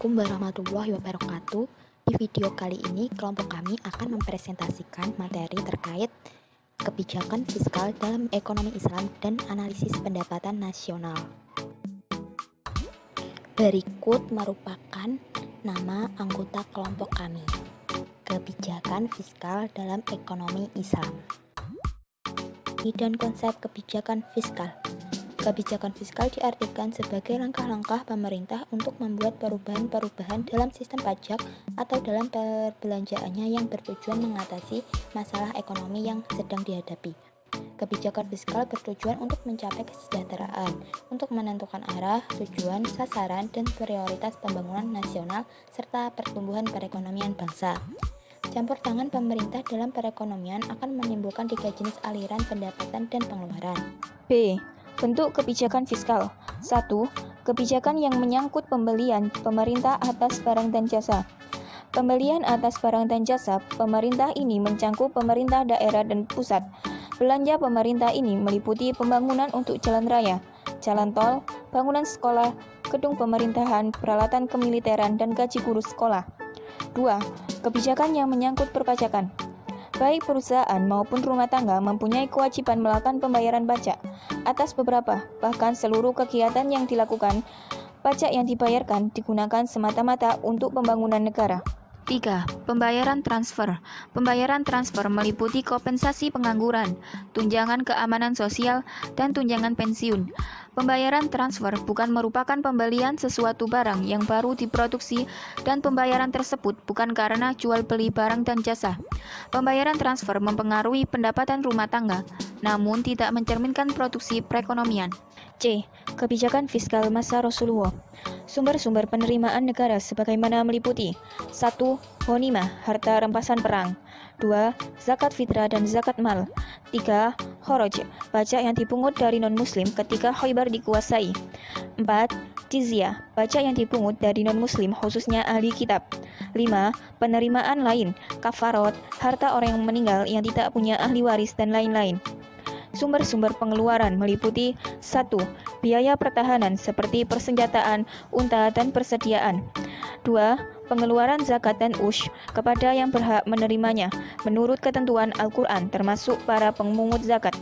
Assalamualaikum warahmatullahi wabarakatuh. Di video kali ini, kelompok kami akan mempresentasikan materi terkait kebijakan fiskal dalam ekonomi Islam dan analisis pendapatan nasional. Berikut merupakan nama anggota kelompok kami. Kebijakan fiskal dalam ekonomi Islam. Dan konsep kebijakan fiskal. Kebijakan fiskal diartikan sebagai langkah-langkah pemerintah untuk membuat perubahan-perubahan dalam sistem pajak atau dalam perbelanjaannya yang bertujuan mengatasi masalah ekonomi yang sedang dihadapi. Kebijakan fiskal bertujuan untuk mencapai kesejahteraan, untuk menentukan arah, tujuan, sasaran, dan prioritas pembangunan nasional serta pertumbuhan perekonomian bangsa. Campur tangan pemerintah dalam perekonomian akan menimbulkan 3 jenis aliran pendapatan dan pengeluaran. B. Bentuk kebijakan fiskal. 1. Kebijakan yang menyangkut pembelian pemerintah atas barang dan jasa. Pembelian atas barang dan jasa pemerintah ini mencakup pemerintah daerah dan pusat. Belanja pemerintah ini meliputi pembangunan untuk jalan raya, jalan tol, bangunan sekolah, gedung pemerintahan, peralatan kemiliteran, dan gaji guru sekolah. 2. Kebijakan yang menyangkut perpajakan. Baik perusahaan maupun rumah tangga mempunyai kewajiban melakukan pembayaran pajak atas beberapa, bahkan seluruh kegiatan yang dilakukan. Pajak yang dibayarkan digunakan semata-mata untuk pembangunan negara. 3. Pembayaran transfer. Pembayaran transfer meliputi kompensasi pengangguran, tunjangan keamanan sosial, dan tunjangan pensiun. Pembayaran transfer bukan merupakan pembelian sesuatu barang yang baru diproduksi dan pembayaran tersebut bukan karena jual beli barang dan jasa. Pembayaran transfer mempengaruhi pendapatan rumah tangga, namun tidak mencerminkan produksi perekonomian. C. Kebijakan fiskal masa Rasulullah. Sumber-sumber penerimaan negara sebagaimana meliputi 1. Ghanimah, harta rampasan perang. 2. Zakat fitrah dan zakat mal. 3. Kharaj, pajak yang dipungut dari non-muslim ketika Khaybar dikuasai. 4. Jizyah, pajak yang dipungut dari non-muslim khususnya ahli kitab. 5. Penerimaan lain, kafarot, harta orang yang meninggal yang tidak punya ahli waris dan lain-lain. Sumber-sumber pengeluaran meliputi 1. Biaya pertahanan seperti persenjataan, unta, dan persediaan. 2. Pengeluaran zakat dan ush kepada yang berhak menerimanya menurut ketentuan Al-Quran termasuk para pemungut zakat.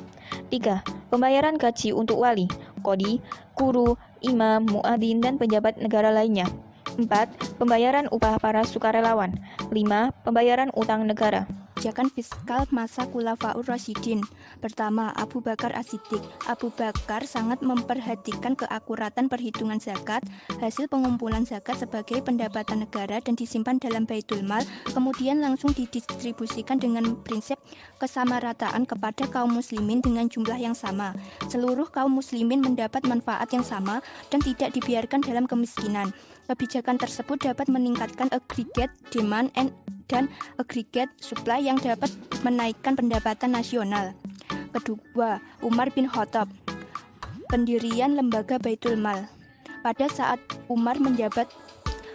3. Pembayaran gaji untuk wali, qadhi, guru, imam, muadzin, dan pejabat negara lainnya. 4. Pembayaran upah para sukarelawan. 5. Pembayaran utang negara. Kebijakan fiskal masa Khulafaur Rasyidin. Pertama, Abu Bakar As-Siddiq. Abu Bakar sangat memperhatikan keakuratan perhitungan zakat, hasil pengumpulan zakat sebagai pendapatan negara dan disimpan dalam Baitul Mal, kemudian langsung didistribusikan dengan prinsip kesamarataan kepada kaum muslimin dengan jumlah yang sama. Seluruh kaum muslimin mendapat manfaat yang sama dan tidak dibiarkan dalam kemiskinan. Kebijakan tersebut dapat meningkatkan aggregate demand dan aggregate supply yang dapat menaikkan pendapatan nasional. Kedua, Umar bin Khattab. Pendirian lembaga Baitul Mal. Pada saat Umar menjabat,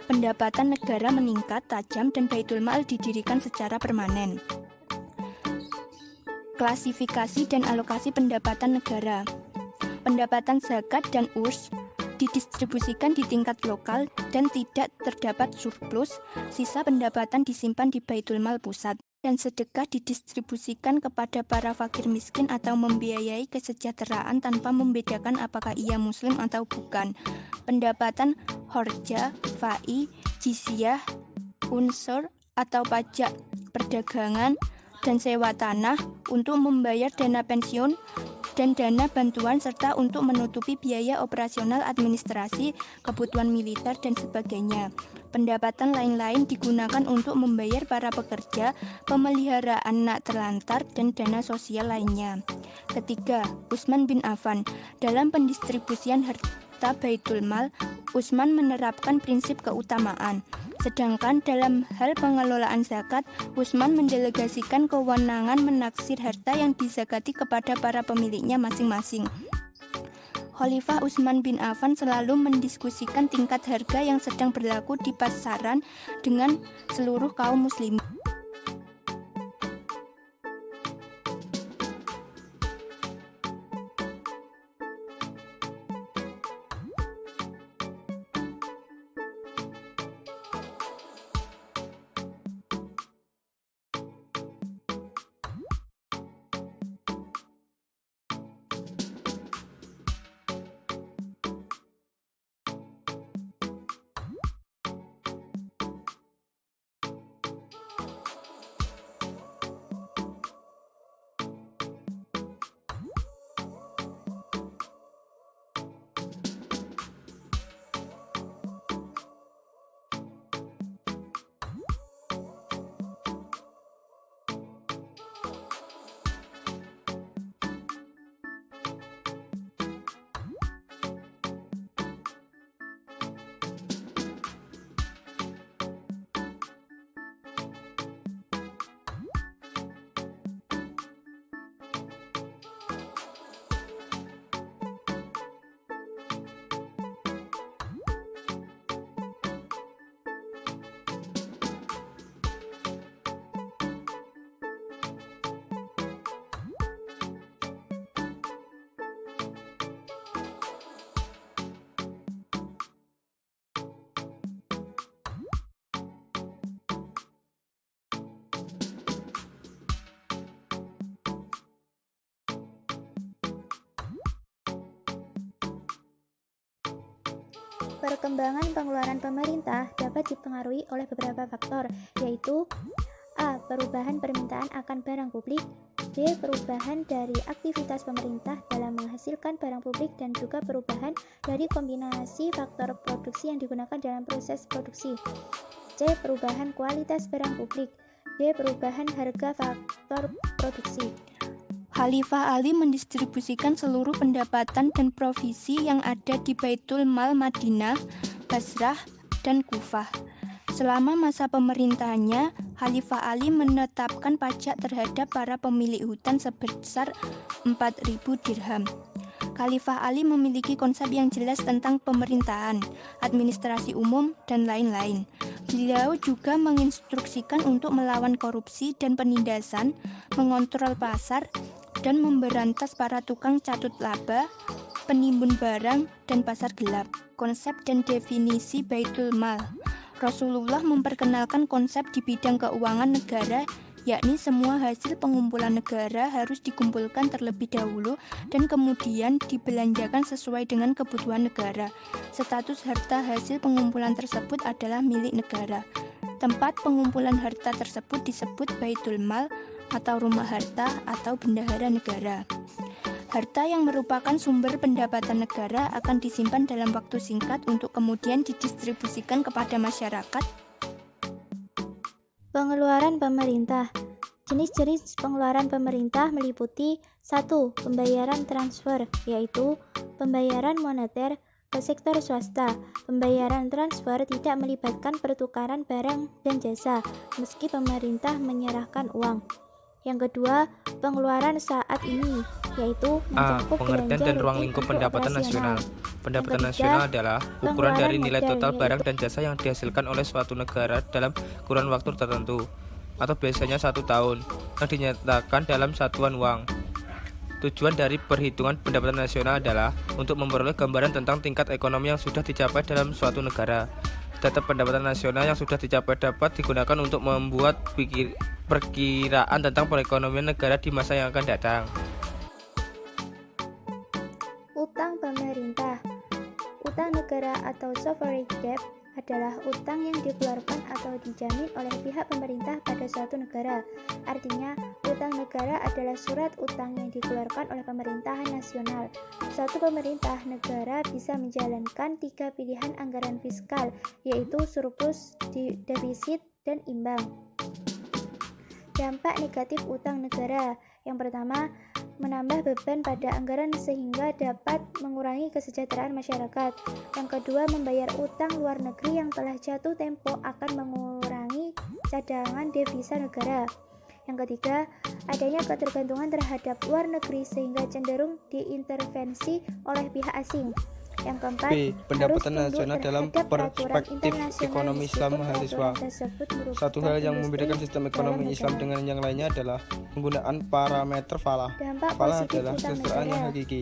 pendapatan negara meningkat tajam dan Baitul Mal didirikan secara permanen. Klasifikasi dan alokasi pendapatan negara. Pendapatan zakat dan urs didistribusikan di tingkat lokal dan tidak terdapat surplus. Sisa pendapatan disimpan di Baitul Mal pusat dan sedekah didistribusikan kepada para fakir miskin atau membiayai kesejahteraan tanpa membedakan apakah ia muslim atau bukan. Pendapatan kharja, fai, jizyah, unsur atau pajak perdagangan dan sewa tanah untuk membayar dana pensiun dan dana bantuan serta untuk menutupi biaya operasional administrasi, kebutuhan militer, dan sebagainya. Pendapatan lain-lain digunakan untuk membayar para pekerja, pemeliharaan anak terlantar, dan dana sosial lainnya. Ketiga, Utsman bin Affan. Dalam pendistribusian harta Baitul Mal, Utsman menerapkan prinsip keutamaan. Sedangkan dalam hal pengelolaan zakat, Utsman mendelegasikan kewenangan menaksir harta yang dizakati kepada para pemiliknya masing-masing. Khalifah Utsman bin Affan selalu mendiskusikan tingkat harga yang sedang berlaku di pasaran dengan seluruh kaum muslimin. Perkembangan pengeluaran pemerintah dapat dipengaruhi oleh beberapa faktor, yaitu A. Perubahan permintaan akan barang publik, B. Perubahan dari aktivitas pemerintah dalam menghasilkan barang publik dan juga perubahan dari kombinasi faktor produksi yang digunakan dalam proses produksi, C. Perubahan kualitas barang publik, D. Perubahan harga faktor produksi. Khalifah Ali mendistribusikan seluruh pendapatan dan provisi yang ada di Baitul Mal Madinah, Basrah, dan Kufah. Selama masa pemerintahannya, Khalifah Ali menetapkan pajak terhadap para pemilik hutan sebesar 4.000 dirham. Khalifah Ali memiliki konsep yang jelas tentang pemerintahan, administrasi umum, dan lain-lain. Beliau juga menginstruksikan untuk melawan korupsi dan penindasan, mengontrol pasar, dan memberantas para tukang catut laba, penimbun barang, dan pasar gelap. Konsep dan definisi Baitul Mal. Rasulullah memperkenalkan konsep di bidang keuangan negara, yakni semua hasil pengumpulan negara harus dikumpulkan terlebih dahulu dan kemudian dibelanjakan sesuai dengan kebutuhan negara. Status harta hasil pengumpulan tersebut adalah milik negara. Tempat pengumpulan harta tersebut disebut Baitul Mal atau rumah harta atau bendahara negara. Harta yang merupakan sumber pendapatan negara akan disimpan dalam waktu singkat untuk kemudian didistribusikan kepada masyarakat. Pengeluaran pemerintah. Jenis-jenis pengeluaran pemerintah meliputi 1. Pembayaran transfer, yaitu pembayaran moneter ke sektor swasta. Pembayaran transfer tidak melibatkan pertukaran barang dan jasa, meski pemerintah menyerahkan uang. Yang kedua, pengeluaran saat ini, yaitu mencakup pengertian belanja dan ruang rutin lingkup untuk pendapatan operasional. nasional. Pendapatan Yang nasional ketiga, adalah ukuran pengeluaran dari nilai modal, total barang yaitu dan jasa yang dihasilkan oleh suatu negara dalam kurun waktu tertentu, atau biasanya 1 tahun, yang dinyatakan dalam satuan uang. Tujuan dari perhitungan pendapatan nasional adalah untuk memperoleh gambaran tentang tingkat ekonomi yang sudah dicapai dalam suatu negara. Data pendapatan nasional yang sudah dicapai dapat digunakan untuk membuat perkiraan tentang perekonomian negara di masa yang akan datang. Utang pemerintah. Utang negara atau sovereign debt adalah utang yang dikeluarkan atau dijamin oleh pihak pemerintah pada suatu negara. Artinya, utang negara adalah surat utang yang dikeluarkan oleh pemerintahan nasional. Suatu pemerintah negara bisa menjalankan 3 pilihan anggaran fiskal, yaitu surplus, defisit, dan imbang. Dampak negatif utang negara. Yang pertama, menambah beban pada anggaran sehingga dapat mengurangi kesejahteraan masyarakat. Yang kedua, membayar utang luar negeri yang telah jatuh tempo akan mengurangi cadangan devisa negara. Yang ketiga, adanya ketergantungan terhadap luar negeri sehingga cenderung diintervensi oleh pihak asing. Yang keempat, B. Pendapatan nasional dalam perspektif ekonomi Islam mahasiswa. Satu hal yang membedakan sistem ekonomi Islam dengan yang lainnya adalah penggunaan parameter falah. Falah adalah kesejahteraan yang hakiki,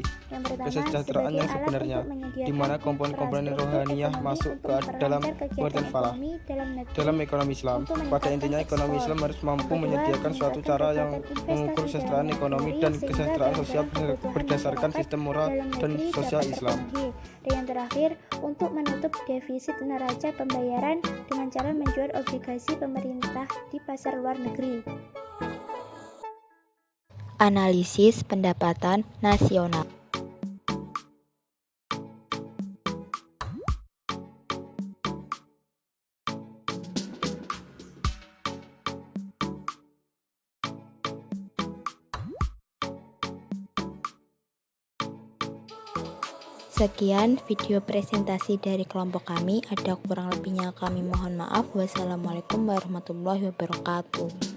kesejahteraan yang sebenarnya, di mana komponen-komponen rohaniyah masuk ke dalam pengertian falah. Dalam ekonomi Islam, pada intinya ekonomi Islam harus mampu menyediakan suatu cara yang mengukur kesejahteraan ekonomi dan kesejahteraan sosial berdasarkan sistem moral dan sosial Islam. Dan yang terakhir, untuk menutup defisit neraca pembayaran dengan cara menjual obligasi pemerintah di pasar luar negeri. Analisis pendapatan nasional. Sekian video presentasi dari kelompok kami. Ada kurang lebihnya kami mohon maaf. Wassalamualaikum warahmatullahi wabarakatuh.